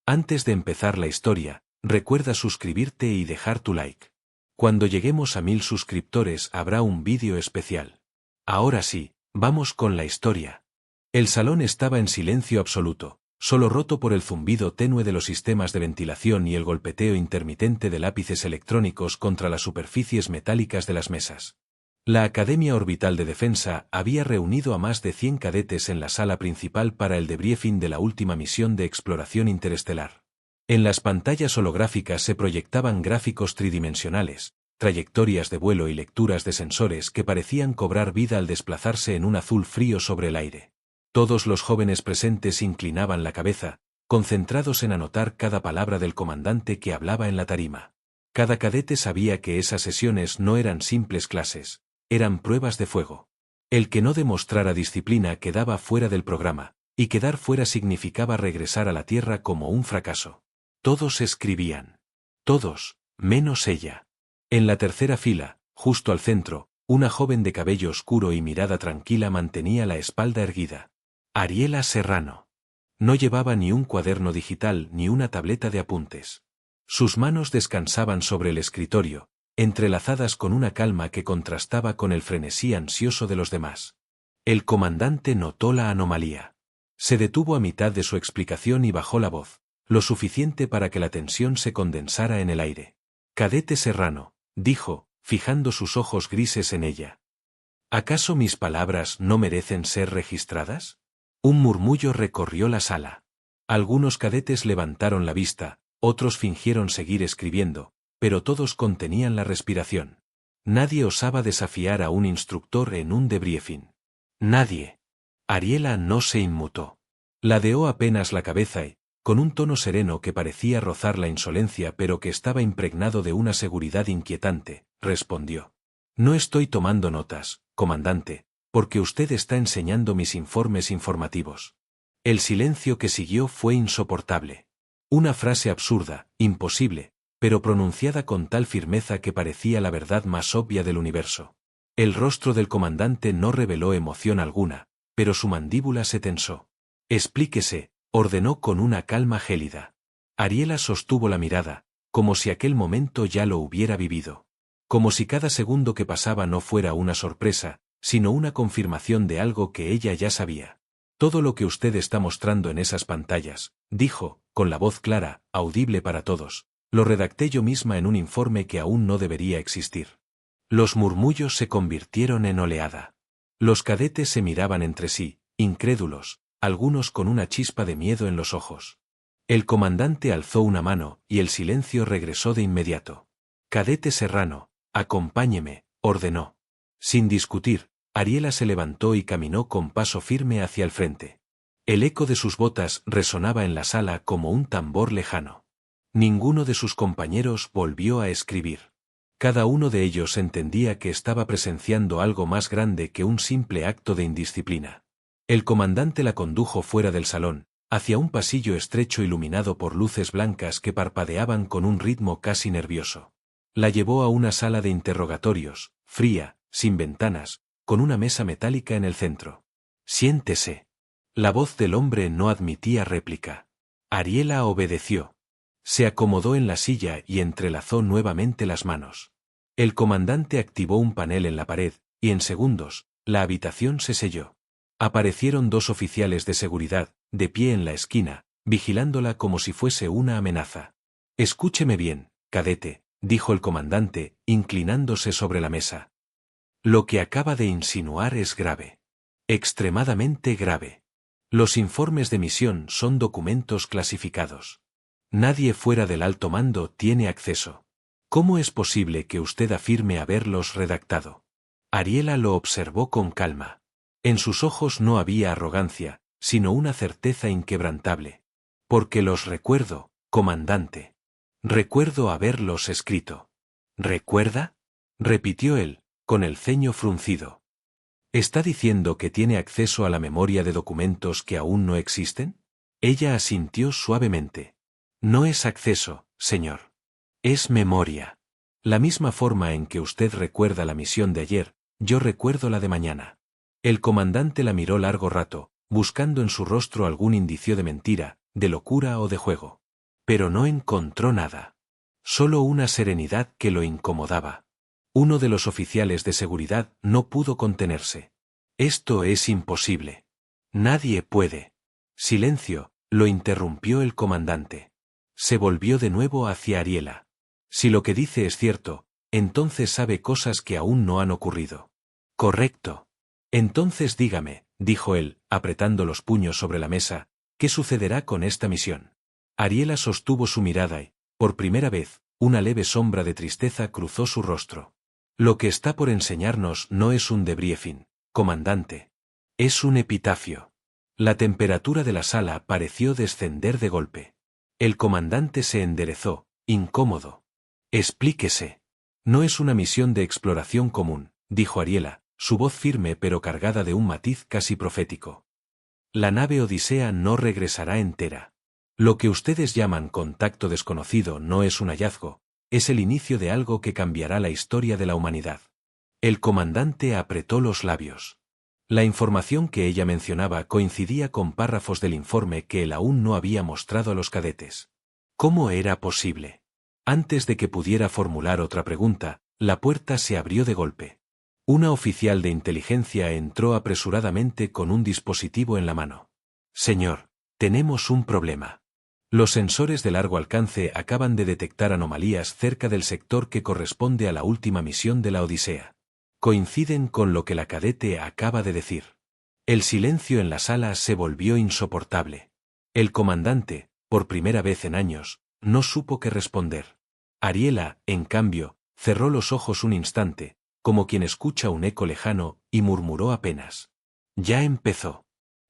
Antes de empezar la historia, recuerda suscribirte y dejar tu like. Cuando lleguemos a 1000 suscriptores habrá un vídeo especial. Ahora sí, vamos con la historia. El salón estaba en silencio absoluto, solo roto por el zumbido tenue de los sistemas de ventilación y el golpeteo intermitente de lápices electrónicos contra las superficies metálicas de las mesas. La Academia Orbital de Defensa había reunido a más de 100 cadetes en la sala principal para el debriefing de la última misión de exploración interestelar. En las pantallas holográficas se proyectaban gráficos tridimensionales, trayectorias de vuelo y lecturas de sensores que parecían cobrar vida al desplazarse en un azul frío sobre el aire. Todos los jóvenes presentes inclinaban la cabeza, concentrados en anotar cada palabra del comandante que hablaba en la tarima. Cada cadete sabía que esas sesiones no eran simples clases, eran pruebas de fuego. El que no demostrara disciplina quedaba fuera del programa, y quedar fuera significaba regresar a la Tierra como un fracaso. Todos escribían. Todos, menos ella. En la tercera fila, justo al centro, una joven de cabello oscuro y mirada tranquila mantenía la espalda erguida. Ariela Serrano. No llevaba ni un cuaderno digital ni una tableta de apuntes. Sus manos descansaban sobre el escritorio, entrelazadas con una calma que contrastaba con el frenesí ansioso de los demás. El comandante notó la anomalía. Se detuvo a mitad de su explicación y bajó la voz, lo suficiente para que la tensión se condensara en el aire. Cadete Serrano, dijo, fijando sus ojos grises en ella. ¿Acaso mis palabras no merecen ser registradas? Un murmullo recorrió la sala. Algunos cadetes levantaron la vista, otros fingieron seguir escribiendo, pero todos contenían la respiración. Nadie osaba desafiar a un instructor en un debriefing. Nadie. Ariela no se inmutó. Ladeó apenas la cabeza y, con un tono sereno que parecía rozar la insolencia pero que estaba impregnado de una seguridad inquietante, respondió. No estoy tomando notas, comandante, porque usted está enseñando mis informes informativos. El silencio que siguió fue insoportable. Una frase absurda, imposible, pero pronunciada con tal firmeza que parecía la verdad más obvia del universo. El rostro del comandante no reveló emoción alguna, pero su mandíbula se tensó. Explíquese, ordenó con una calma gélida. Ariela sostuvo la mirada, como si aquel momento ya lo hubiera vivido. Como si cada segundo que pasaba no fuera una sorpresa, sino una confirmación de algo que ella ya sabía. Todo lo que usted está mostrando en esas pantallas, dijo, con la voz clara, audible para todos, lo redacté yo misma en un informe que aún no debería existir. Los murmullos se convirtieron en oleada. Los cadetes se miraban entre sí, incrédulos, algunos con una chispa de miedo en los ojos. El comandante alzó una mano, y el silencio regresó de inmediato. Cadete Serrano, acompáñeme, ordenó. Sin discutir, Ariela se levantó y caminó con paso firme hacia el frente. El eco de sus botas resonaba en la sala como un tambor lejano. Ninguno de sus compañeros volvió a escribir. Cada uno de ellos entendía que estaba presenciando algo más grande que un simple acto de indisciplina. El comandante la condujo fuera del salón, hacia un pasillo estrecho iluminado por luces blancas que parpadeaban con un ritmo casi nervioso. La llevó a una sala de interrogatorios, fría, sin ventanas, con una mesa metálica en el centro. Siéntese. La voz del hombre no admitía réplica. Ariela obedeció. Se acomodó en la silla y entrelazó nuevamente las manos. El comandante activó un panel en la pared, y en segundos, la habitación se selló. Aparecieron 2 oficiales de seguridad, de pie en la esquina, vigilándola como si fuese una amenaza. Escúcheme bien, cadete, dijo el comandante, inclinándose sobre la mesa. Lo que acaba de insinuar es grave. Extremadamente grave. Los informes de misión son documentos clasificados. Nadie fuera del alto mando tiene acceso. ¿Cómo es posible que usted afirme haberlos redactado? Ariela lo observó con calma. En sus ojos no había arrogancia, sino una certeza inquebrantable. Porque los recuerdo, comandante. Recuerdo haberlos escrito. ¿Recuerda? Repitió él, con el ceño fruncido. ¿Está diciendo que tiene acceso a la memoria de documentos que aún no existen? Ella asintió suavemente. No es acceso, señor. Es memoria. La misma forma en que usted recuerda la misión de ayer, yo recuerdo la de mañana. El comandante la miró largo rato, buscando en su rostro algún indicio de mentira, de locura o de juego. Pero no encontró nada. Solo una serenidad que lo incomodaba. Uno de los oficiales de seguridad no pudo contenerse. Esto es imposible. Nadie puede. Silencio, lo interrumpió el comandante. Se volvió de nuevo hacia Ariela. Si lo que dice es cierto, entonces sabe cosas que aún no han ocurrido. Correcto. Entonces dígame, dijo él, apretando los puños sobre la mesa, ¿qué sucederá con esta misión? Ariela sostuvo su mirada y, por primera vez, una leve sombra de tristeza cruzó su rostro. Lo que está por enseñarnos no es un debriefing, comandante. Es un epitafio. La temperatura de la sala pareció descender de golpe. El comandante se enderezó, incómodo. Explíquese. No es una misión de exploración común, dijo Ariela, su voz firme pero cargada de un matiz casi profético. La nave Odisea no regresará entera. Lo que ustedes llaman contacto desconocido no es un hallazgo, es el inicio de algo que cambiará la historia de la humanidad. El comandante apretó los labios. La información que ella mencionaba coincidía con párrafos del informe que él aún no había mostrado a los cadetes. ¿Cómo era posible? Antes de que pudiera formular otra pregunta, la puerta se abrió de golpe. Una oficial de inteligencia entró apresuradamente con un dispositivo en la mano. Señor, tenemos un problema. Los sensores de largo alcance acaban de detectar anomalías cerca del sector que corresponde a la última misión de la Odisea. Coinciden con lo que la cadete acaba de decir. El silencio en la sala se volvió insoportable. El comandante, por primera vez en años, no supo qué responder. Ariela, en cambio, cerró los ojos un instante, como quien escucha un eco lejano, y murmuró apenas. Ya empezó.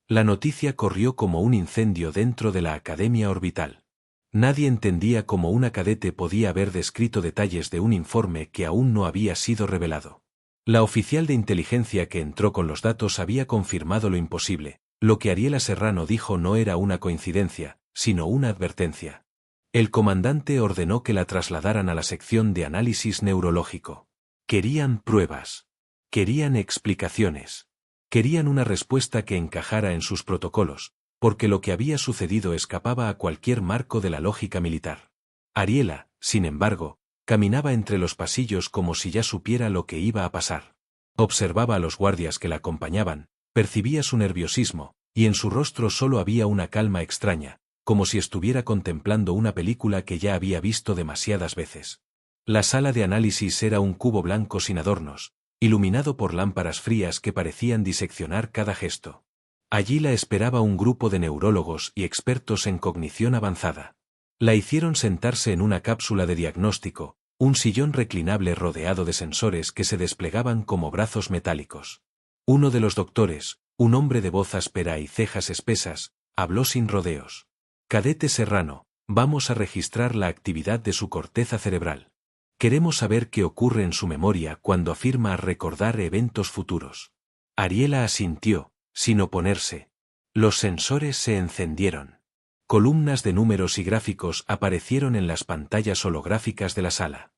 La noticia corrió como un incendio dentro de la Academia Orbital. Nadie entendía cómo una cadete podía haber descrito detalles de un informe que aún no había sido revelado. La oficial de inteligencia que entró con los datos había confirmado lo imposible. Lo que Ariela Serrano dijo no era una coincidencia, sino una advertencia. El comandante ordenó que la trasladaran a la sección de análisis neurológico. Querían pruebas. Querían explicaciones. Querían una respuesta que encajara en sus protocolos, porque lo que había sucedido escapaba a cualquier marco de la lógica militar. Ariela, sin embargo, caminaba entre los pasillos como si ya supiera lo que iba a pasar. Observaba a los guardias que la acompañaban, percibía su nerviosismo, y en su rostro solo había una calma extraña, como si estuviera contemplando una película que ya había visto demasiadas veces. La sala de análisis era un cubo blanco sin adornos, iluminado por lámparas frías que parecían diseccionar cada gesto. Allí la esperaba un grupo de neurólogos y expertos en cognición avanzada. La hicieron sentarse en una cápsula de diagnóstico, un sillón reclinable rodeado de sensores que se desplegaban como brazos metálicos. Uno de los doctores, un hombre de voz áspera y cejas espesas, habló sin rodeos. Cadete Serrano, vamos a registrar la actividad de su corteza cerebral. Queremos saber qué ocurre en su memoria cuando afirma recordar eventos futuros. Ariela asintió, sin oponerse. Los sensores se encendieron. Columnas de números y gráficos aparecieron en las pantallas holográficas de la sala.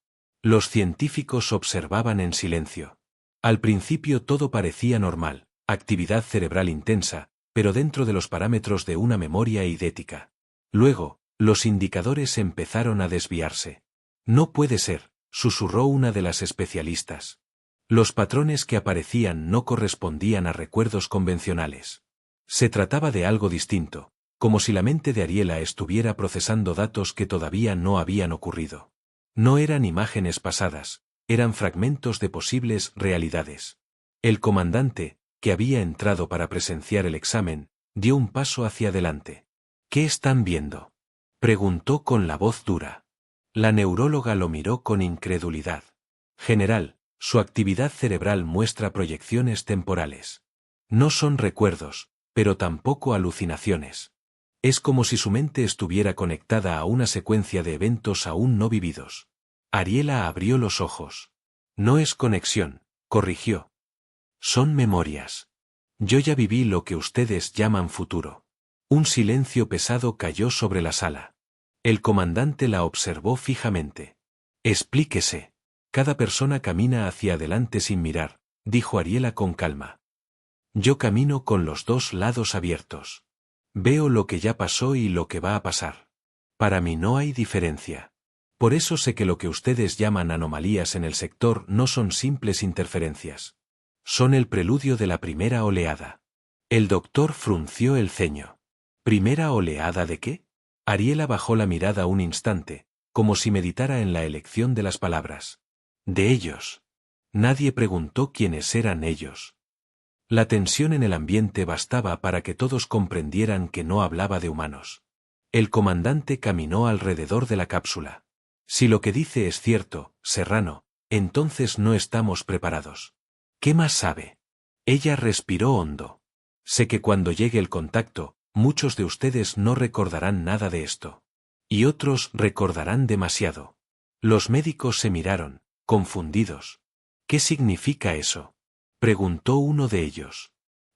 Los científicos observaban en silencio. Al principio todo parecía normal, actividad cerebral intensa, pero dentro de los parámetros de una memoria eidética. Luego, los indicadores empezaron a desviarse. No puede ser, susurró una de las especialistas. Los patrones que aparecían no correspondían a recuerdos convencionales. Se trataba de algo distinto, como si la mente de Ariela estuviera procesando datos que todavía no habían ocurrido. No eran imágenes pasadas, eran fragmentos de posibles realidades. El comandante, que había entrado para presenciar el examen, dio un paso hacia adelante. ¿Qué están viendo?, preguntó con la voz dura. La neuróloga lo miró con incredulidad. General, su actividad cerebral muestra proyecciones temporales. No son recuerdos, pero tampoco alucinaciones. Es como si su mente estuviera conectada a una secuencia de eventos aún no vividos. Ariela abrió los ojos. No es conexión, corrigió. Son memorias. Yo ya viví lo que ustedes llaman futuro. Un silencio pesado cayó sobre la sala. El comandante la observó fijamente. Explíquese. Cada persona camina hacia adelante sin mirar, dijo Ariela con calma. Yo camino con los dos lados abiertos. Veo lo que ya pasó y lo que va a pasar. Para mí no hay diferencia. Por eso sé que lo que ustedes llaman anomalías en el sector no son simples interferencias. Son el preludio de la primera oleada. El doctor frunció el ceño. ¿Primera oleada de qué? Ariela bajó la mirada un instante, como si meditara en la elección de las palabras. De ellos. Nadie preguntó quiénes eran ellos. La tensión en el ambiente bastaba para que todos comprendieran que no hablaba de humanos. El comandante caminó alrededor de la cápsula. Si lo que dice es cierto, Serrano, entonces no estamos preparados. ¿Qué más sabe? Ella respiró hondo. Sé que cuando llegue el contacto, muchos de ustedes no recordarán nada de esto. Y otros recordarán demasiado. Los médicos se miraron, confundidos. ¿Qué significa eso? Preguntó uno de ellos.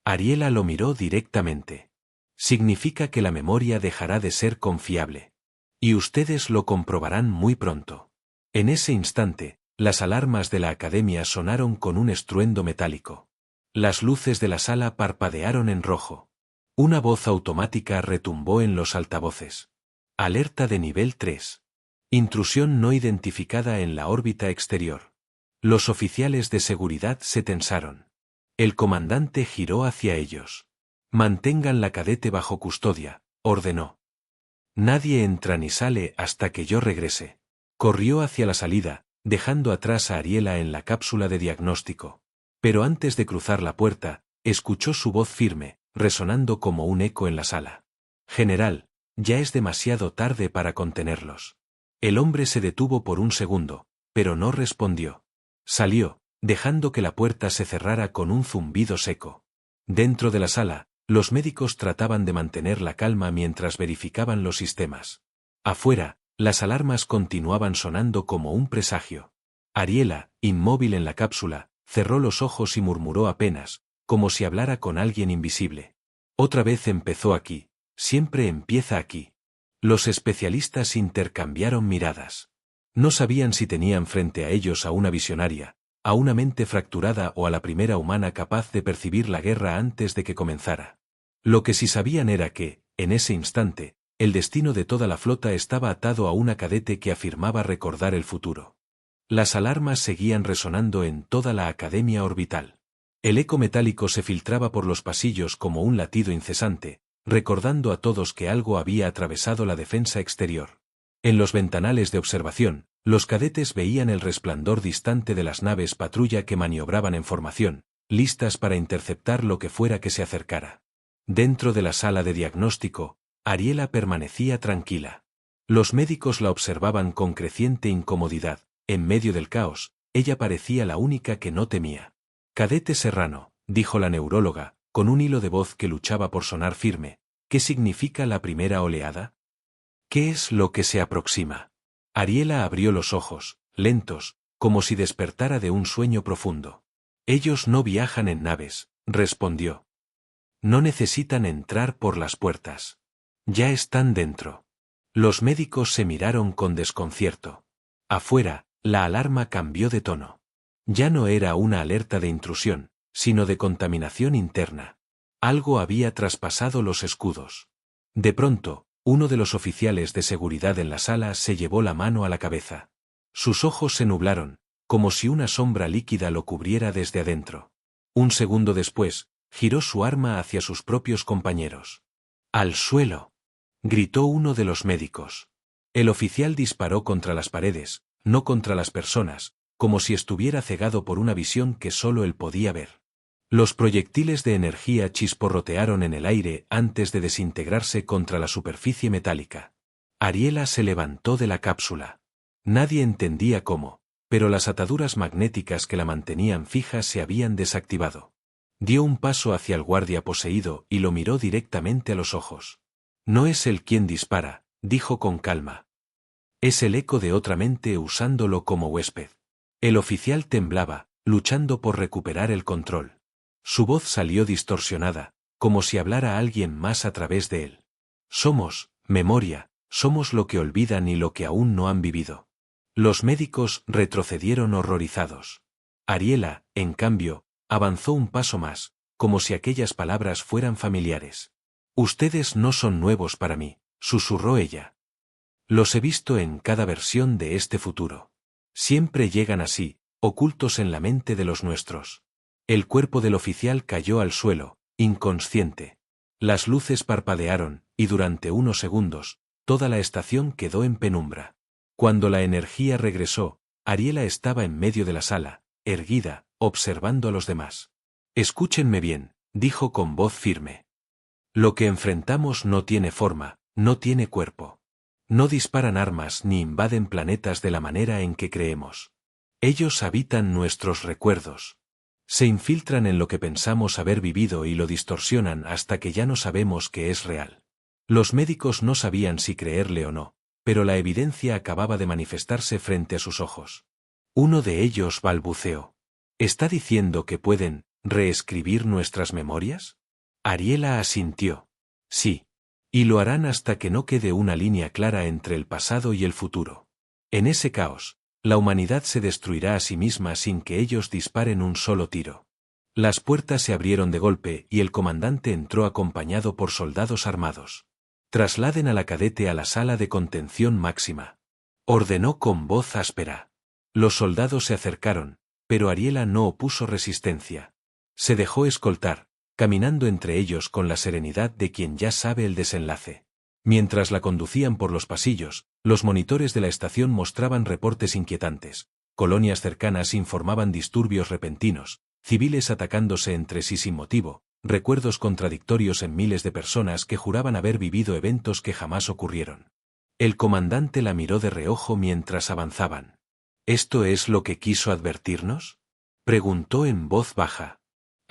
Ariela lo miró directamente. Significa que la memoria dejará de ser confiable. Y ustedes lo comprobarán muy pronto. En ese instante, las alarmas de la academia sonaron con un estruendo metálico. Las luces de la sala parpadearon en rojo. Una voz automática retumbó en los altavoces. Alerta de nivel 3. Intrusión no identificada en la órbita exterior. Los oficiales de seguridad se tensaron. El comandante giró hacia ellos. Mantengan la cadete bajo custodia, ordenó. Nadie entra ni sale hasta que yo regrese. Corrió hacia la salida, dejando atrás a Ariela en la cápsula de diagnóstico. Pero antes de cruzar la puerta, escuchó su voz firme, resonando como un eco en la sala. General, ya es demasiado tarde para contenerlos. El hombre se detuvo por un segundo, pero no respondió. Salió, dejando que la puerta se cerrara con un zumbido seco. Dentro de la sala, los médicos trataban de mantener la calma mientras verificaban los sistemas. Afuera, las alarmas continuaban sonando como un presagio. Ariela, inmóvil en la cápsula, cerró los ojos y murmuró apenas, como si hablara con alguien invisible. Otra vez empezó aquí, siempre empieza aquí. Los especialistas intercambiaron miradas. No sabían si tenían frente a ellos a una visionaria, a una mente fracturada o a la primera humana capaz de percibir la guerra antes de que comenzara. Lo que sí sabían era que, en ese instante, el destino de toda la flota estaba atado a una cadete que afirmaba recordar el futuro. Las alarmas seguían resonando en toda la academia orbital. El eco metálico se filtraba por los pasillos como un latido incesante, recordando a todos que algo había atravesado la defensa exterior. En los ventanales de observación, los cadetes veían el resplandor distante de las naves patrulla que maniobraban en formación, listas para interceptar lo que fuera que se acercara. Dentro de la sala de diagnóstico, Ariela permanecía tranquila. Los médicos la observaban con creciente incomodidad. En medio del caos, ella parecía la única que no temía. Cadete Serrano, dijo la neuróloga, con un hilo de voz que luchaba por sonar firme, ¿qué significa la primera oleada? ¿Qué es lo que se aproxima? Ariela abrió los ojos, lentos, como si despertara de un sueño profundo. Ellos no viajan en naves, respondió. No necesitan entrar por las puertas. Ya están dentro. Los médicos se miraron con desconcierto. Afuera, la alarma cambió de tono. Ya no era una alerta de intrusión, sino de contaminación interna. Algo había traspasado los escudos. De pronto, uno de los oficiales de seguridad en la sala se llevó la mano a la cabeza. Sus ojos se nublaron, como si una sombra líquida lo cubriera desde adentro. Un segundo después, giró su arma hacia sus propios compañeros. ¡Al suelo!, gritó uno de los médicos. El oficial disparó contra las paredes, no contra las personas, como si estuviera cegado por una visión que solo él podía ver. Los proyectiles de energía chisporrotearon en el aire antes de desintegrarse contra la superficie metálica. Ariela se levantó de la cápsula. Nadie entendía cómo, pero las ataduras magnéticas que la mantenían fija se habían desactivado. Dio un paso hacia el guardia poseído y lo miró directamente a los ojos. No es él quien dispara, dijo con calma. Es el eco de otra mente usándolo como huésped. El oficial temblaba, luchando por recuperar el control. Su voz salió distorsionada, como si hablara alguien más a través de él. Somos, memoria, somos lo que olvidan y lo que aún no han vivido. Los médicos retrocedieron horrorizados. Ariela, en cambio, avanzó un paso más, como si aquellas palabras fueran familiares. Ustedes no son nuevos para mí, susurró ella. Los he visto en cada versión de este futuro. Siempre llegan así, ocultos en la mente de los nuestros. El cuerpo del oficial cayó al suelo, inconsciente. Las luces parpadearon, y durante unos segundos, toda la estación quedó en penumbra. Cuando la energía regresó, Ariela estaba en medio de la sala, erguida, observando a los demás. Escúchenme bien, dijo con voz firme. Lo que enfrentamos no tiene forma, no tiene cuerpo. No disparan armas ni invaden planetas de la manera en que creemos. Ellos habitan nuestros recuerdos. Se infiltran en lo que pensamos haber vivido y lo distorsionan hasta que ya no sabemos que es real. Los médicos no sabían si creerle o no, pero la evidencia acababa de manifestarse frente a sus ojos. Uno de ellos balbuceó. ¿Está diciendo que pueden reescribir nuestras memorias? Ariela asintió. Sí. Y lo harán hasta que no quede una línea clara entre el pasado y el futuro. En ese caos, la humanidad se destruirá a sí misma sin que ellos disparen un solo tiro. Las puertas se abrieron de golpe y el comandante entró acompañado por soldados armados. Trasladen a la cadete a la sala de contención máxima. Ordenó con voz áspera. Los soldados se acercaron, pero Ariela no opuso resistencia. Se dejó escoltar, caminando entre ellos con la serenidad de quien ya sabe el desenlace. Mientras la conducían por los pasillos, los monitores de la estación mostraban reportes inquietantes. Colonias cercanas informaban disturbios repentinos, civiles atacándose entre sí sin motivo, recuerdos contradictorios en miles de personas que juraban haber vivido eventos que jamás ocurrieron. El comandante la miró de reojo mientras avanzaban. ¿Esto es lo que quiso advertirnos?, preguntó en voz baja.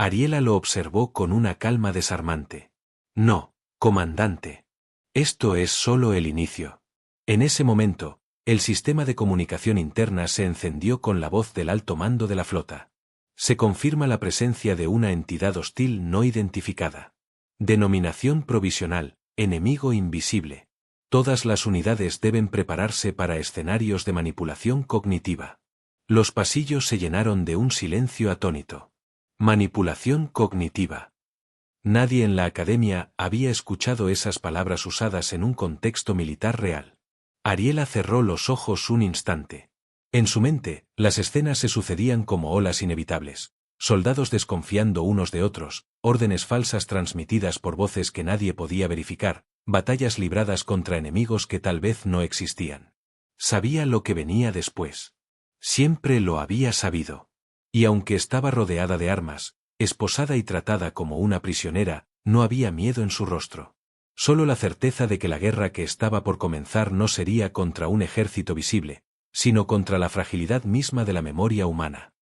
Ariela lo observó con una calma desarmante. No, comandante. Esto es solo el inicio. En ese momento, el sistema de comunicación interna se encendió con la voz del alto mando de la flota. Se confirma la presencia de una entidad hostil no identificada. Denominación provisional, enemigo invisible. Todas las unidades deben prepararse para escenarios de manipulación cognitiva. Los pasillos se llenaron de un silencio atónito. Manipulación cognitiva. Nadie en la academia había escuchado esas palabras usadas en un contexto militar real. Ariela cerró los ojos un instante. En su mente, las escenas se sucedían como olas inevitables. Soldados desconfiando unos de otros, órdenes falsas transmitidas por voces que nadie podía verificar, batallas libradas contra enemigos que tal vez no existían. Sabía lo que venía después. Siempre lo había sabido. Y aunque estaba rodeada de armas, esposada y tratada como una prisionera, no había miedo en su rostro. Solo la certeza de que la guerra que estaba por comenzar no sería contra un ejército visible, sino contra la fragilidad misma de la memoria humana.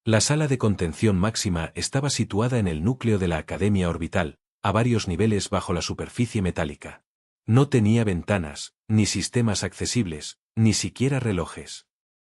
La sala de contención máxima estaba situada en el núcleo de la Academia Orbital, a varios niveles bajo la superficie metálica. No tenía ventanas, ni sistemas accesibles, ni siquiera relojes.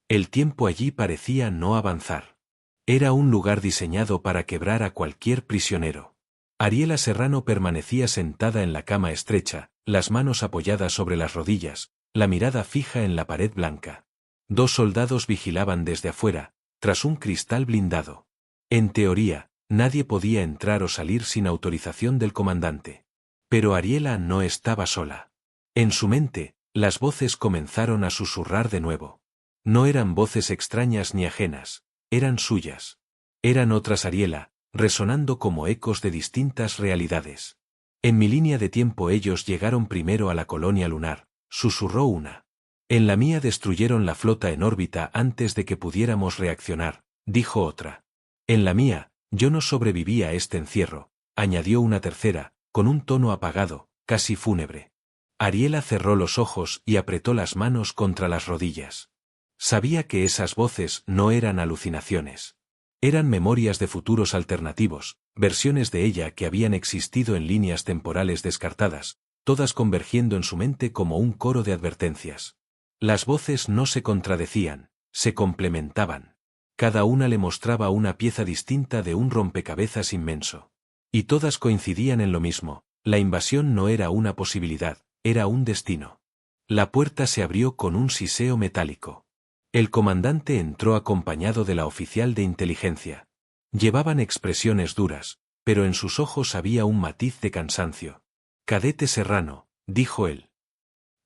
El tiempo allí parecía no avanzar. Era un lugar diseñado para quebrar a cualquier prisionero. Ariela Serrano permanecía sentada en la cama estrecha, las manos apoyadas sobre las rodillas, la mirada fija en la pared blanca. 2 soldados vigilaban desde afuera, tras un cristal blindado. En teoría, nadie podía entrar o salir sin autorización del comandante. Pero Ariela no estaba sola. En su mente, las voces comenzaron a susurrar de nuevo. No eran voces extrañas ni ajenas, eran suyas. Eran otras Ariela, resonando como ecos de distintas realidades. En mi línea de tiempo ellos llegaron primero a la colonia lunar, susurró una. En la mía destruyeron la flota en órbita antes de que pudiéramos reaccionar, dijo otra. En la mía, yo no sobreviví a este encierro, añadió una tercera, con un tono apagado, casi fúnebre. Ariela cerró los ojos y apretó las manos contra las rodillas. Sabía que esas voces no eran alucinaciones. Eran memorias de futuros alternativos, versiones de ella que habían existido en líneas temporales descartadas, todas convergiendo en su mente como un coro de advertencias. Las voces no se contradecían, se complementaban. Cada una le mostraba una pieza distinta de un rompecabezas inmenso. Y todas coincidían en lo mismo, la invasión no era una posibilidad, era un destino. La puerta se abrió con un siseo metálico. El comandante entró acompañado de la oficial de inteligencia. Llevaban expresiones duras, pero en sus ojos había un matiz de cansancio. «Cadete Serrano», dijo él.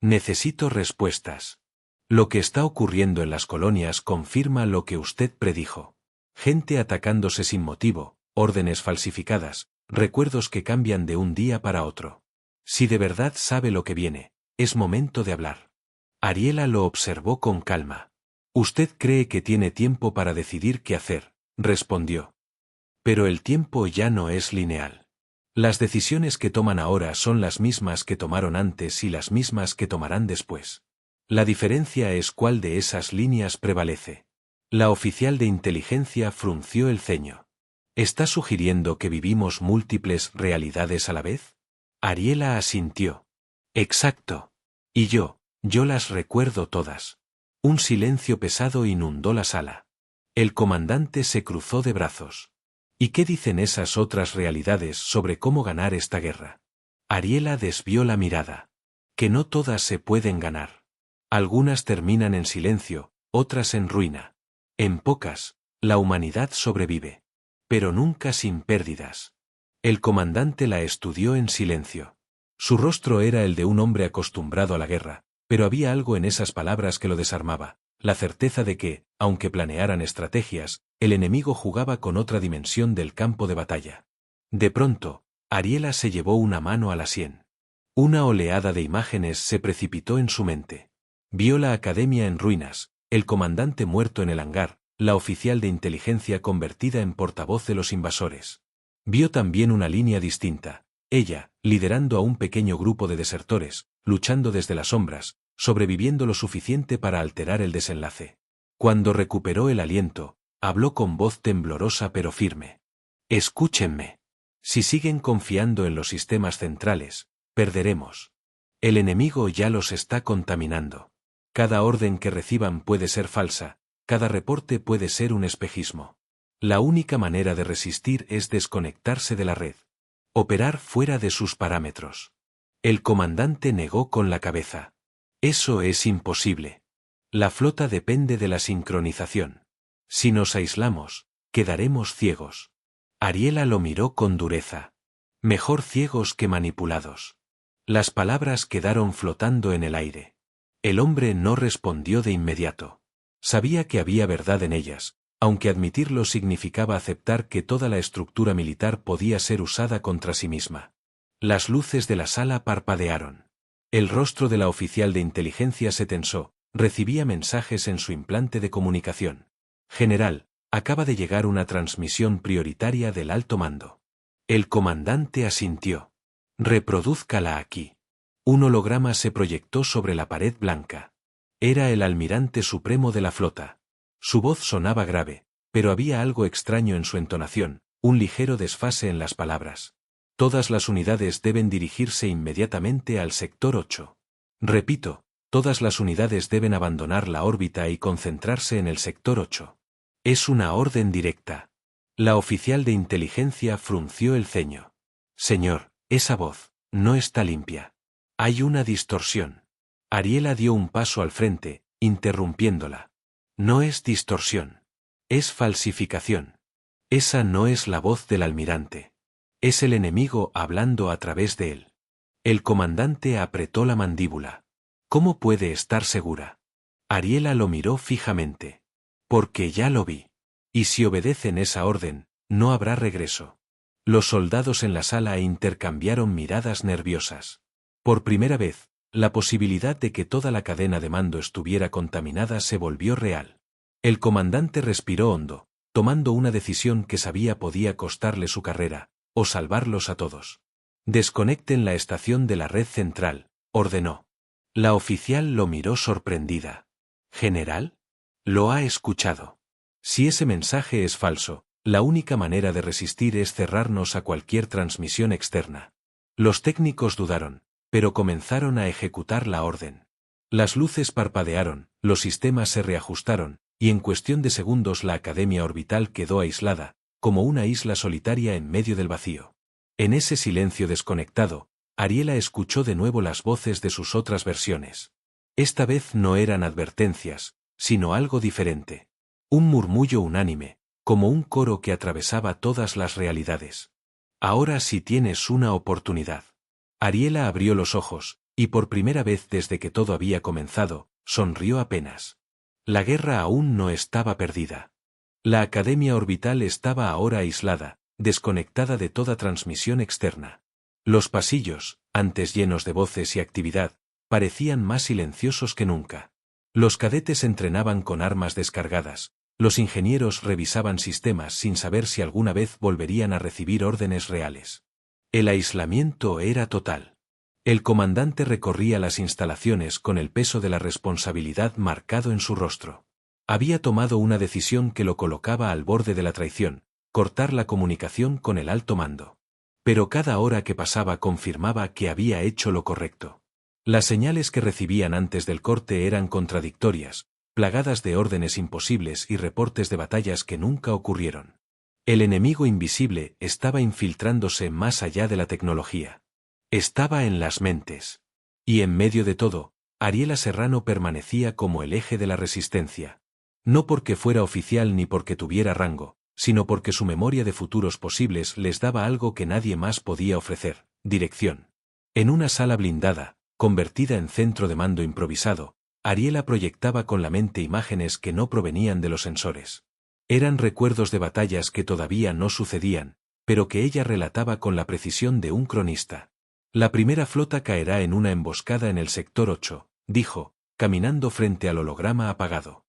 Necesito respuestas. Lo que está ocurriendo en las colonias confirma lo que usted predijo. Gente atacándose sin motivo, órdenes falsificadas, recuerdos que cambian de un día para otro. Si de verdad sabe lo que viene, es momento de hablar. Ariela lo observó con calma. Usted cree que tiene tiempo para decidir qué hacer, respondió. Pero el tiempo ya no es lineal. Las decisiones que toman ahora son las mismas que tomaron antes y las mismas que tomarán después. La diferencia es cuál de esas líneas prevalece. La oficial de inteligencia frunció el ceño. ¿Está sugiriendo que vivimos múltiples realidades a la vez? Ariela asintió. Exacto. Y yo las recuerdo todas. Un silencio pesado inundó la sala. El comandante se cruzó de brazos. ¿Y qué dicen esas otras realidades sobre cómo ganar esta guerra? Ariela desvió la mirada. Que no todas se pueden ganar. Algunas terminan en silencio, otras en ruina. En pocas, la humanidad sobrevive. Pero nunca sin pérdidas. El comandante la estudió en silencio. Su rostro era el de un hombre acostumbrado a la guerra, pero había algo en esas palabras que lo desarmaba, la certeza de que, aunque planearan estrategias, el enemigo jugaba con otra dimensión del campo de batalla. De pronto, Ariela se llevó una mano a la sien. Una oleada de imágenes se precipitó en su mente. Vio la academia en ruinas, el comandante muerto en el hangar, la oficial de inteligencia convertida en portavoz de los invasores. Vio también una línea distinta, ella, liderando a un pequeño grupo de desertores, luchando desde las sombras, sobreviviendo lo suficiente para alterar el desenlace. Cuando recuperó el aliento, habló con voz temblorosa pero firme. Escúchenme. Si siguen confiando en los sistemas centrales, perderemos. El enemigo ya los está contaminando. Cada orden que reciban puede ser falsa, cada reporte puede ser un espejismo. La única manera de resistir es desconectarse de la red. Operar fuera de sus parámetros. El comandante negó con la cabeza. Eso es imposible. La flota depende de la sincronización. Si nos aislamos, quedaremos ciegos. Ariela lo miró con dureza. Mejor ciegos que manipulados. Las palabras quedaron flotando en el aire. El hombre no respondió de inmediato. Sabía que había verdad en ellas, aunque admitirlo significaba aceptar que toda la estructura militar podía ser usada contra sí misma. Las luces de la sala parpadearon. El rostro de la oficial de inteligencia se tensó, recibía mensajes en su implante de comunicación. General, acaba de llegar una transmisión prioritaria del alto mando. El comandante asintió. Reprodúzcala aquí. Un holograma se proyectó sobre la pared blanca. Era el almirante supremo de la flota. Su voz sonaba grave, pero había algo extraño en su entonación, un ligero desfase en las palabras. Todas las unidades deben dirigirse inmediatamente al sector 8. Repito, todas las unidades deben abandonar la órbita y concentrarse en el sector 8. Es una orden directa. La oficial de inteligencia frunció el ceño. Señor, esa voz no está limpia. Hay una distorsión. Ariela dio un paso al frente, interrumpiéndola. No es distorsión. Es falsificación. Esa no es la voz del almirante. Es el enemigo hablando a través de él. El comandante apretó la mandíbula. ¿Cómo puede estar segura? Ariela lo miró fijamente. Porque ya lo vi. Y si obedecen esa orden, no habrá regreso. Los soldados en la sala intercambiaron miradas nerviosas. Por primera vez, la posibilidad de que toda la cadena de mando estuviera contaminada se volvió real. El comandante respiró hondo, tomando una decisión que sabía podía costarle su carrera, o salvarlos a todos. Desconecten la estación de la red central, ordenó. La oficial lo miró sorprendida. ¿General? Lo ha escuchado. Si ese mensaje es falso, la única manera de resistir es cerrarnos a cualquier transmisión externa. Los técnicos dudaron, pero comenzaron a ejecutar la orden. Las luces parpadearon, los sistemas se reajustaron, y en cuestión de segundos la academia orbital quedó aislada, como una isla solitaria en medio del vacío. En ese silencio desconectado, Ariela escuchó de nuevo las voces de sus otras versiones. Esta vez no eran advertencias, sino algo diferente. Un murmullo unánime, como un coro que atravesaba todas las realidades. Ahora sí tienes una oportunidad. Ariela abrió los ojos, Y por primera vez desde que todo había comenzado, sonrió apenas. La guerra aún no estaba perdida. La Academia Orbital estaba ahora aislada, desconectada de toda transmisión externa. Los pasillos, antes llenos de voces y actividad, parecían más silenciosos que nunca. Los cadetes entrenaban con armas descargadas, los ingenieros revisaban sistemas sin saber si alguna vez volverían a recibir órdenes reales. El aislamiento era total. El comandante recorría las instalaciones con el peso de la responsabilidad marcado en su rostro. Había tomado una decisión que lo colocaba al borde de la traición, cortar la comunicación con el alto mando. Pero cada hora que pasaba confirmaba que había hecho lo correcto. Las señales que recibían antes del corte eran contradictorias, plagadas de órdenes imposibles y reportes de batallas que nunca ocurrieron. El enemigo invisible estaba infiltrándose más allá de la tecnología. Estaba en las mentes. Y en medio de todo, Ariela Serrano permanecía como el eje de la resistencia. No porque fuera oficial ni porque tuviera rango, sino porque su memoria de futuros posibles les daba algo que nadie más podía ofrecer: dirección. En una sala blindada, convertida en centro de mando improvisado, Ariela proyectaba con la mente imágenes que no provenían de los sensores. Eran recuerdos de batallas que todavía no sucedían, pero que ella relataba con la precisión de un cronista. La primera flota caerá en una emboscada en el sector 8, dijo, caminando frente al holograma apagado.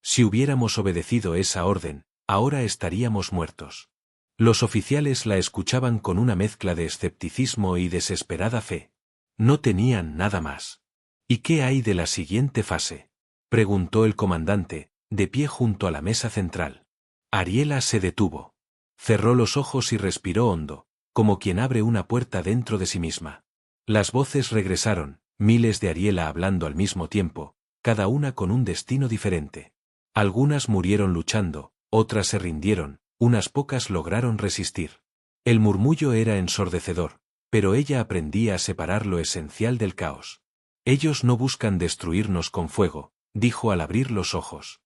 Si hubiéramos obedecido esa orden, ahora estaríamos muertos. Los oficiales la escuchaban con una mezcla de escepticismo y desesperada fe. No tenían nada más. ¿Y qué hay de la siguiente fase?, preguntó el comandante, de pie junto a la mesa central. Ariela se detuvo. Cerró los ojos y respiró hondo, como quien abre una puerta dentro de sí misma. Las voces regresaron, miles de Ariela hablando al mismo tiempo, cada una con un destino diferente. Algunas murieron luchando, otras se rindieron, unas pocas lograron resistir. El murmullo era ensordecedor, pero ella aprendía a separar lo esencial del caos. Ellos no buscan destruirnos con fuego, dijo al abrir los ojos.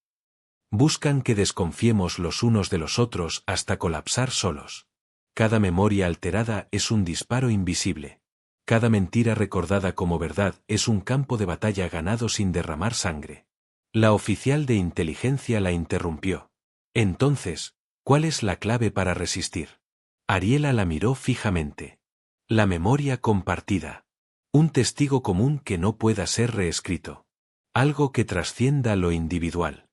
Buscan que desconfiemos los unos de los otros hasta colapsar solos. Cada memoria alterada es un disparo invisible. Cada mentira recordada como verdad es un campo de batalla ganado sin derramar sangre. La oficial de inteligencia la interrumpió. Entonces, ¿cuál es la clave para resistir? Ariela la miró fijamente. La memoria compartida. Un testigo común que no pueda ser reescrito. Algo que trascienda lo individual.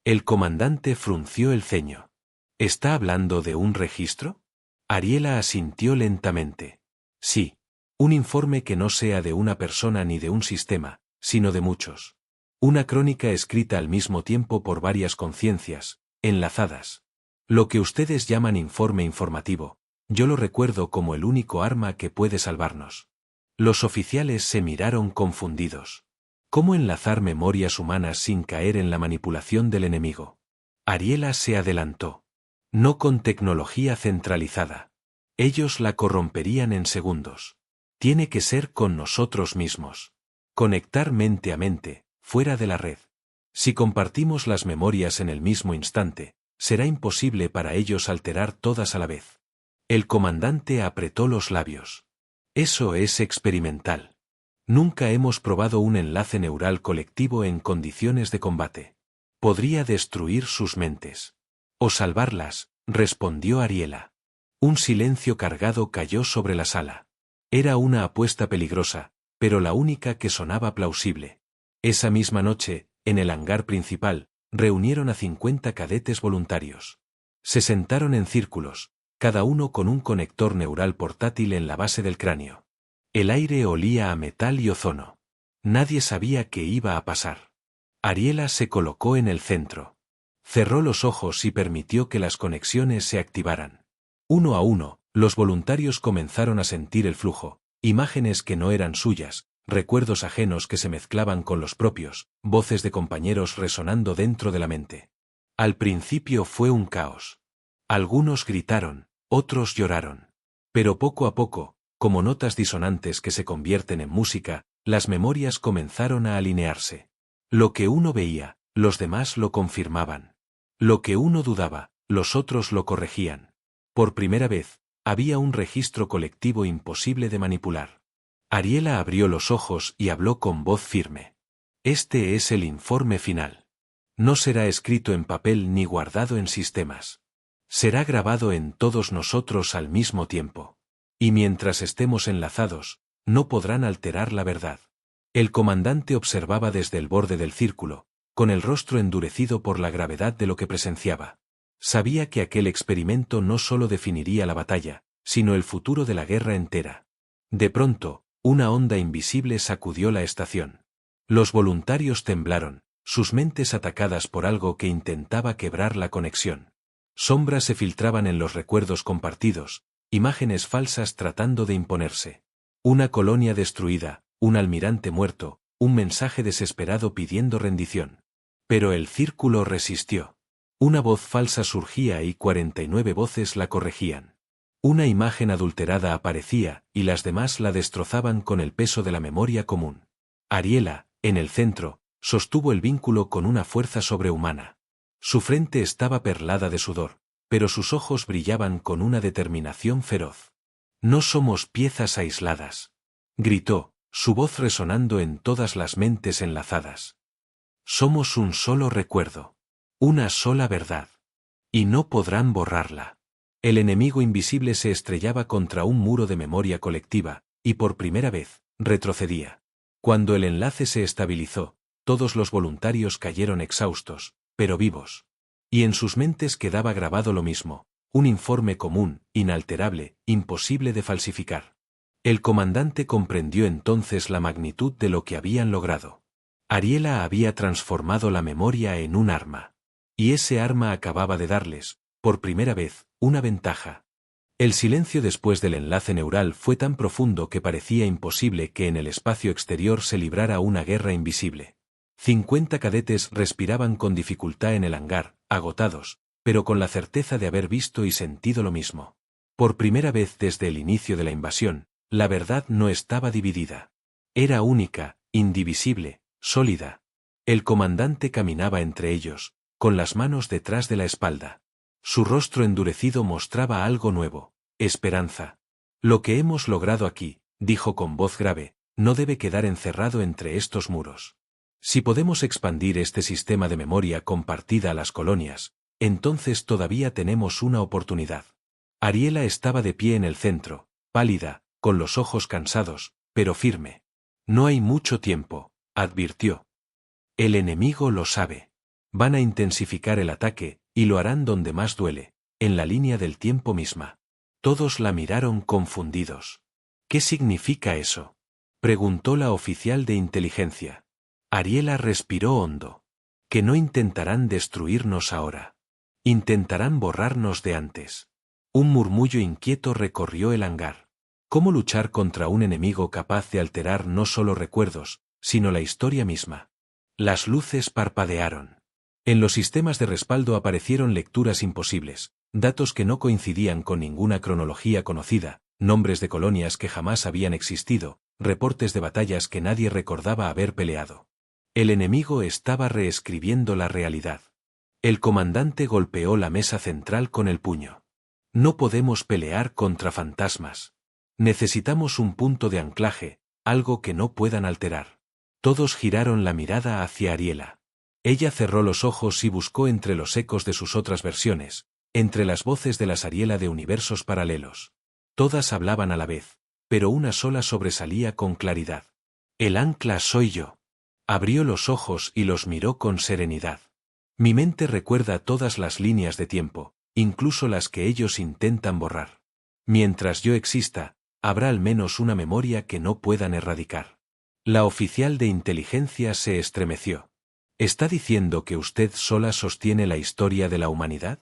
El comandante frunció el ceño. ¿Está hablando de un registro? Ariela asintió lentamente. Sí. Un informe que no sea de una persona ni de un sistema, sino de muchos. Una crónica escrita al mismo tiempo por varias conciencias, enlazadas. Lo que ustedes llaman informe informativo, yo lo recuerdo como el único arma que puede salvarnos. Los oficiales se miraron confundidos. ¿Cómo enlazar memorias humanas sin caer en la manipulación del enemigo? Ariela se adelantó. No con tecnología centralizada. Ellos la corromperían en segundos. Tiene que ser con nosotros mismos. Conectar mente a mente, fuera de la red. Si compartimos las memorias en el mismo instante, será imposible para ellos alterar todas a la vez. El comandante apretó los labios. Eso es experimental. Nunca hemos probado un enlace neural colectivo en condiciones de combate. Podría destruir sus mentes. O salvarlas, respondió Ariela. Un silencio cargado cayó sobre la sala. Era una apuesta peligrosa, pero la única que sonaba plausible. Esa misma noche, en el hangar principal, reunieron a 50 cadetes voluntarios. Se sentaron en círculos, cada uno con un conector neural portátil en la base del cráneo. El aire olía a metal y ozono. Nadie sabía qué iba a pasar. Ariela se colocó en el centro. Cerró los ojos y permitió que las conexiones se activaran. Uno a uno, los voluntarios comenzaron a sentir el flujo, imágenes que no eran suyas, recuerdos ajenos que se mezclaban con los propios, voces de compañeros resonando dentro de la mente. Al principio fue un caos. Algunos gritaron, otros lloraron. Pero poco a poco, como notas disonantes que se convierten en música, las memorias comenzaron a alinearse. Lo que uno veía, los demás lo confirmaban. Lo que uno dudaba, los otros lo corregían. Por primera vez, había un registro colectivo imposible de manipular. Ariela abrió los ojos y habló con voz firme. Este es el informe final. No será escrito en papel ni guardado en sistemas. Será grabado en todos nosotros al mismo tiempo. Y mientras estemos enlazados, no podrán alterar la verdad. El comandante observaba desde el borde del círculo, con el rostro endurecido por la gravedad de lo que presenciaba. Sabía que aquel experimento no solo definiría la batalla, sino el futuro de la guerra entera. De pronto, una onda invisible sacudió la estación. Los voluntarios temblaron, sus mentes atacadas por algo que intentaba quebrar la conexión. Sombras se filtraban en los recuerdos compartidos, imágenes falsas tratando de imponerse. Una colonia destruida, un almirante muerto, un mensaje desesperado pidiendo rendición. Pero el círculo resistió. Una voz falsa surgía y 49 voces la corregían. Una imagen adulterada aparecía, y las demás la destrozaban con el peso de la memoria común. Ariela, en el centro, sostuvo el vínculo con una fuerza sobrehumana. Su frente estaba perlada de sudor, pero sus ojos brillaban con una determinación feroz. «No somos piezas aisladas», gritó, su voz resonando en todas las mentes enlazadas. «Somos un solo recuerdo. Una sola verdad. Y no podrán borrarla». El enemigo invisible se estrellaba contra un muro de memoria colectiva, y por primera vez, retrocedía. Cuando el enlace se estabilizó, todos los voluntarios cayeron exhaustos, pero vivos. Y en sus mentes quedaba grabado lo mismo, un informe común, inalterable, imposible de falsificar. El comandante comprendió entonces la magnitud de lo que habían logrado. Ariela había transformado la memoria en un arma. Y ese arma acababa de darles, por primera vez, una ventaja. El silencio después del enlace neural fue tan profundo que parecía imposible que en el espacio exterior se librara una guerra invisible. 50 cadetes respiraban con dificultad en el hangar, agotados, pero con la certeza de haber visto y sentido lo mismo. Por primera vez desde el inicio de la invasión, la verdad no estaba dividida. Era única, indivisible, sólida. El comandante caminaba entre ellos, con las manos detrás de la espalda. Su rostro endurecido mostraba algo nuevo, esperanza. «Lo que hemos logrado aquí», dijo con voz grave, «no debe quedar encerrado entre estos muros. Si podemos expandir este sistema de memoria compartida a las colonias, entonces todavía tenemos una oportunidad». Ariela estaba de pie en el centro, pálida, con los ojos cansados, pero firme. «No hay mucho tiempo», advirtió. «El enemigo lo sabe. Van a intensificar el ataque, y lo harán donde más duele, en la línea del tiempo misma». Todos la miraron confundidos. «¿Qué significa eso?», preguntó la oficial de inteligencia. Ariela respiró hondo. «Que no intentarán destruirnos ahora. Intentarán borrarnos de antes». Un murmullo inquieto recorrió el hangar. ¿Cómo luchar contra un enemigo capaz de alterar no solo recuerdos, sino la historia misma? Las luces parpadearon. En los sistemas de respaldo aparecieron lecturas imposibles, datos que no coincidían con ninguna cronología conocida, nombres de colonias que jamás habían existido, reportes de batallas que nadie recordaba haber peleado. El enemigo estaba reescribiendo la realidad. El comandante golpeó la mesa central con el puño. «No podemos pelear contra fantasmas. Necesitamos un punto de anclaje, algo que no puedan alterar». Todos giraron la mirada hacia Ariela. Ella cerró los ojos y buscó entre los ecos de sus otras versiones, entre las voces de las Ariela de universos paralelos. Todas hablaban a la vez, pero una sola sobresalía con claridad. «El ancla soy yo». Abrió los ojos y los miró con serenidad. «Mi mente recuerda todas las líneas de tiempo, incluso las que ellos intentan borrar. Mientras yo exista, habrá al menos una memoria que no puedan erradicar». La oficial de inteligencia se estremeció. «¿Está diciendo que usted sola sostiene la historia de la humanidad?».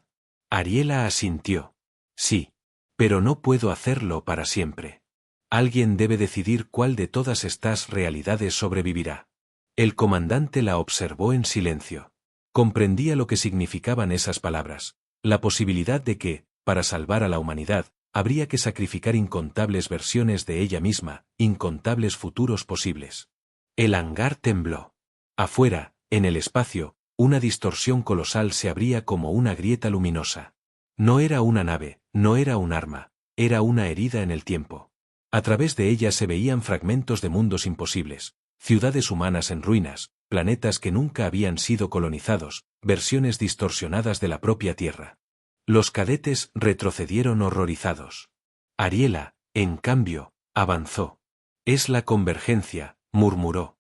Ariela asintió. «Sí. Pero no puedo hacerlo para siempre. Alguien debe decidir cuál de todas estas realidades sobrevivirá». El comandante la observó en silencio. Comprendía lo que significaban esas palabras, la posibilidad de que, para salvar a la humanidad, habría que sacrificar incontables versiones de ella misma, incontables futuros posibles. El hangar tembló. Afuera, en el espacio, una distorsión colosal se abría como una grieta luminosa. No era una nave, no era un arma, era una herida en el tiempo. A través de ella se veían fragmentos de mundos imposibles, ciudades humanas en ruinas, planetas que nunca habían sido colonizados, versiones distorsionadas de la propia Tierra. Los cadetes retrocedieron horrorizados. Ariela, en cambio, avanzó. Es la convergencia, murmuró.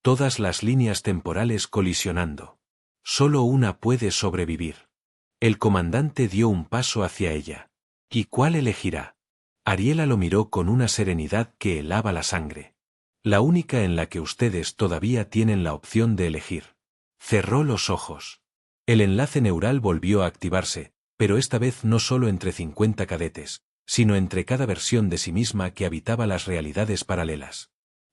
Todas las líneas temporales colisionando. Solo una puede sobrevivir. El comandante dio un paso hacia ella. ¿Y cuál elegirá? Ariela lo miró con una serenidad que helaba la sangre. La única en la que ustedes todavía tienen la opción de elegir. Cerró los ojos. El enlace neural volvió a activarse, pero esta vez no solo entre 50 cadetes, sino entre cada versión de sí misma que habitaba las realidades paralelas.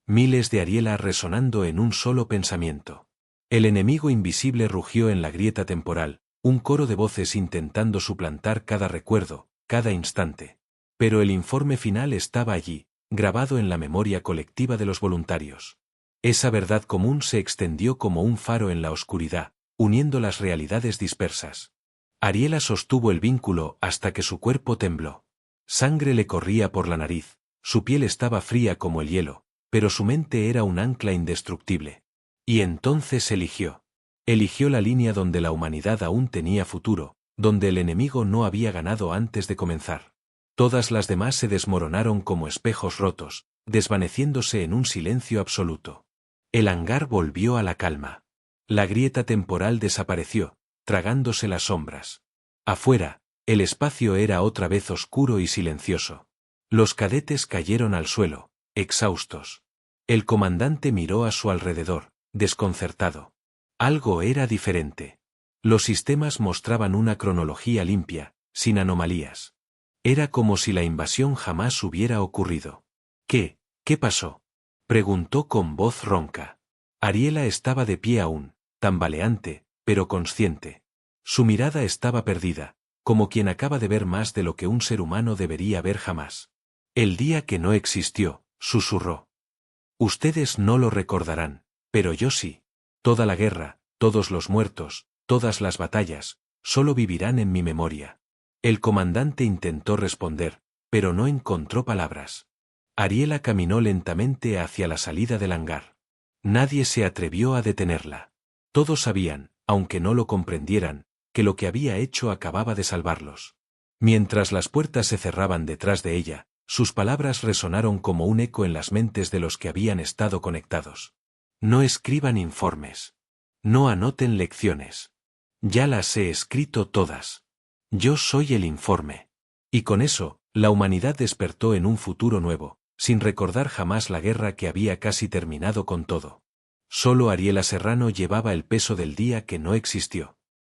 Miles de Ariela resonando en un solo pensamiento. El enemigo invisible rugió en la grieta temporal, un coro de voces intentando suplantar cada recuerdo, cada instante. Pero el informe final estaba allí, grabado en la memoria colectiva de los voluntarios. Esa verdad común se extendió como un faro en la oscuridad, uniendo las realidades dispersas. Ariela sostuvo el vínculo hasta que su cuerpo tembló. Sangre le corría por la nariz, su piel estaba fría como el hielo, pero su mente era un ancla indestructible. Y entonces eligió. Eligió la línea donde la humanidad aún tenía futuro, donde el enemigo no había ganado antes de comenzar. Todas las demás se desmoronaron como espejos rotos, desvaneciéndose en un silencio absoluto. El hangar volvió a la calma. La grieta temporal desapareció, tragándose las sombras. Afuera, el espacio era otra vez oscuro y silencioso. Los cadetes cayeron al suelo, exhaustos. El comandante miró a su alrededor, desconcertado. Algo era diferente. Los sistemas mostraban una cronología limpia, sin anomalías. Era como si la invasión jamás hubiera ocurrido. ¿Qué pasó? Preguntó con voz ronca. Ariela estaba de pie aún, tambaleante, pero consciente. Su mirada estaba perdida, como quien acaba de ver más de lo que un ser humano debería ver jamás. El día que no existió, susurró. Ustedes no lo recordarán, pero yo sí. Toda la guerra, todos los muertos, todas las batallas, solo vivirán en mi memoria. El comandante intentó responder, pero no encontró palabras. Ariela caminó lentamente hacia la salida del hangar. Nadie se atrevió a detenerla. Todos sabían, aunque no lo comprendieran, que lo que había hecho acababa de salvarlos. Mientras las puertas se cerraban detrás de ella, sus palabras resonaron como un eco en las mentes de los que habían estado conectados. No escriban informes. No anoten lecciones. Ya las he escrito todas. Yo soy el informe. Y con eso, la humanidad despertó en un futuro nuevo, sin recordar jamás la guerra que había casi terminado con todo. Solo Ariela Serrano llevaba el peso del día que no existió.